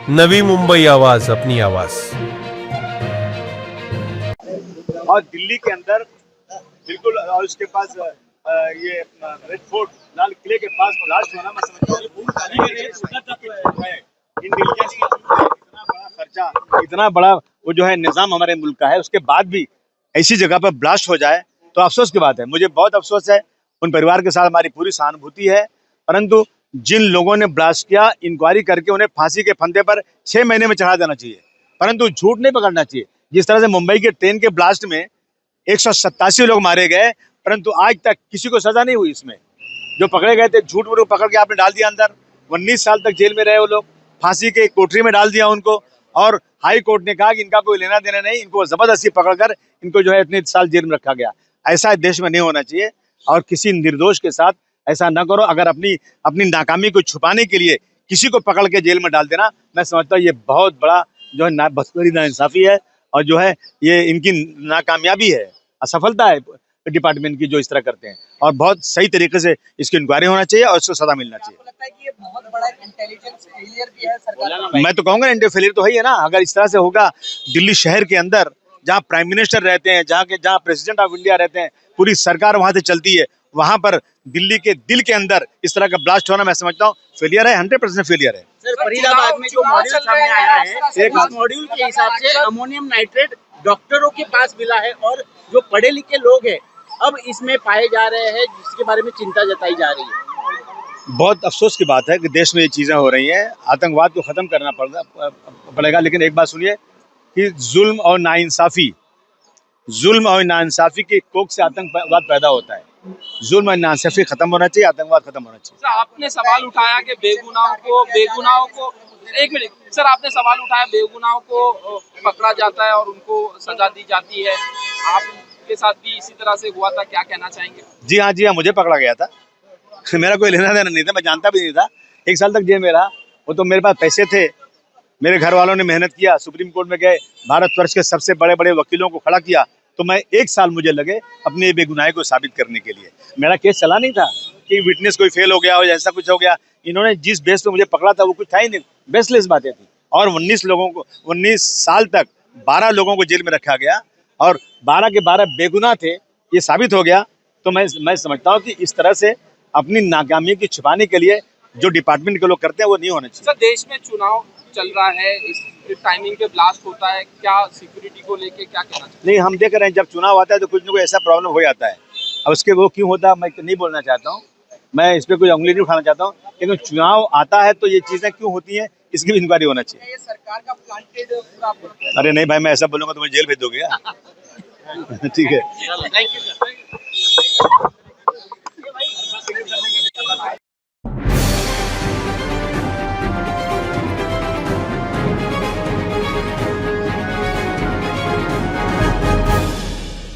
नवी मुंबई आवाज, अपनी आवाज। और दिल्ली के अंदर बिल्कुल, और उसके पास ये रेड फोर्ट, लाल किले के पास ब्लास्ट होना, मैं समझता हूँ इंटेलिजेंस का इतना बड़ा खर्चा, इतना बड़ा वो जो है निजाम हमारे मुल्क का है, उसके बाद भी ऐसी जगह पर ब्लास्ट हो जाए तो अफसोस की बात है। मुझे बहुत अफसोस है, उन परिवार के साथ हमारी पूरी सहानुभूति है। परंतु जिन लोगों ने ब्लास्ट किया, इंक्वायरी करके उन्हें फांसी के फंदे पर 6 महीने में चढ़ा देना चाहिए, परंतु झूठ नहीं पकड़ना चाहिए। जिस तरह से मुंबई के ट्रेन के ब्लास्ट में 187 लोग मारे गए, परंतु आज तक किसी को सजा नहीं हुई। इसमें जो पकड़े गए थे, झूठ मूठ पकड़ के आपने डाल दिया अंदर, 19 साल तक जेल में रहे वो लोग, फांसी के कोठरी में डाल दिया उनको। और हाई कोर्ट ने कहा कि इनका कोई लेना देना नहीं, इनको जबरदस्ती पकड़कर इनको जो है इतने साल जेल में रखा गया। ऐसा देश में नहीं होना चाहिए और किसी निर्दोष के साथ ऐसा ना करो। अगर अपनी अपनी नाकामी को छुपाने के लिए किसी को पकड़ के जेल में डाल देना, मैं समझता हूँ ये बहुत बड़ा जो है बड़ी नाइंसाफी है, और जो है ये इनकी नाकामयाबी है, असफलता है डिपार्टमेंट की जो इस तरह करते हैं। और बहुत सही तरीके से इसकी इंक्वायरी होना चाहिए और इसको सजा मिलना चाहिए। आपको लगता है कि ये बहुत बड़ा इंटेलिजेंस फेलियर भी है सरकार का? मैं तो कहूंगा इंडिया फेलियर तो है ही है ना। अगर इस तरह से होगा, दिल्ली शहर के अंदर जहाँ प्राइम मिनिस्टर रहते हैं, जहाँ प्रेसिडेंट ऑफ इंडिया रहते हैं, पूरी सरकार वहां से चलती है, वहां पर दिल्ली के दिल के अंदर इस तरह का ब्लास्ट होना, मैं समझता हूँ फेलियर है, 100% फेलियर है। सर, फरीदाबाद में जो मॉड्यूल सामने आया है, एक मॉड्यूल के हिसाब से अमोनियम नाइट्रेट डॉक्टरों के पास मिला है और जो पढ़े लिखे लोग हैं अब इसमें पाए जा रहे हैं, जिसके बारे में चिंता जताई जा रही है। बहुत अफसोस की बात है कि देश में ये चीजें हो रही हैं। आतंकवाद को खत्म करना पड़ेगा, लेकिन एक बात सुनिए कि जुल्म और नाइंसाफी की कोख से आतंकवाद पैदा होता है। जुल्म और नाइंसाफी खत्म होना चाहिए, आतंकवाद खत्म होना चाहिए। सर, आपने सवाल उठाया कि बेगुनाहों को एक मिनट सर, आपने सवाल उठाया बेगुनाहों को पकड़ा जाता है और उनको सजा दी जाती है। आपके साथ भी इसी तरह से हुआ था, क्या कहना चाहेंगे? जी हाँ, मुझे पकड़ा गया था। मेरा कोई लेना देना नहीं था, मैं जानता भी नहीं था। 1 साल तक जेल में रहा। वो तो मेरे पास पैसे थे, मेरे घर वालों ने मेहनत किया, सुप्रीम कोर्ट में गए, भारतवर्ष के सबसे बड़े बड़े वकीलों को खड़ा किया, तो मैं 1 साल मुझे लगे अपनी बेगुनाही को साबित करने के लिए। मेरा केस चला नहीं था कि विटनेस कोई फेल हो गया हो, ऐसा कुछ हो गया। इन्होंने जिस बेस पे मुझे पकड़ा था वो कुछ था ही नहीं, बेसलेस बातें थी। और 19 साल तक 12 लोगों को जेल में रखा गया और 12 के 12 बेगुनाह थे, ये साबित हो गया। तो मैं समझता हूँ कि इस तरह से अपनी नाकामी की छुपाने के लिए जो डिपार्टमेंट के लोग करते हैं वो नहीं होना चाहिए। सर, देश में चुनाव चल रहा है, इस टाइमिंग पे ब्लास्ट होता है, क्या सिक्योरिटी को लेके क्या कहना चाहिए? नहीं, हम देख रहे हैं जब चुनाव आता है तो कुछ न कुछ ऐसा प्रॉब्लम हो जाता है। अब उसके वो क्यों होता है मैं नहीं बोलना चाहता हूँ, मैं इस पर कोई उंगली नहीं उठाना चाहता हूँ, लेकिन चुनाव आता है तो ये चीज़ें क्यों होती हैं इसकी भी इंक्वायरी होना चाहिए। ये सरकार का प्लांटेड पूरा। अरे नहीं भाई, मैं ऐसा बोलूँगा तो मुझे जेल भेज दोगे। ठीक है। Thank you sir.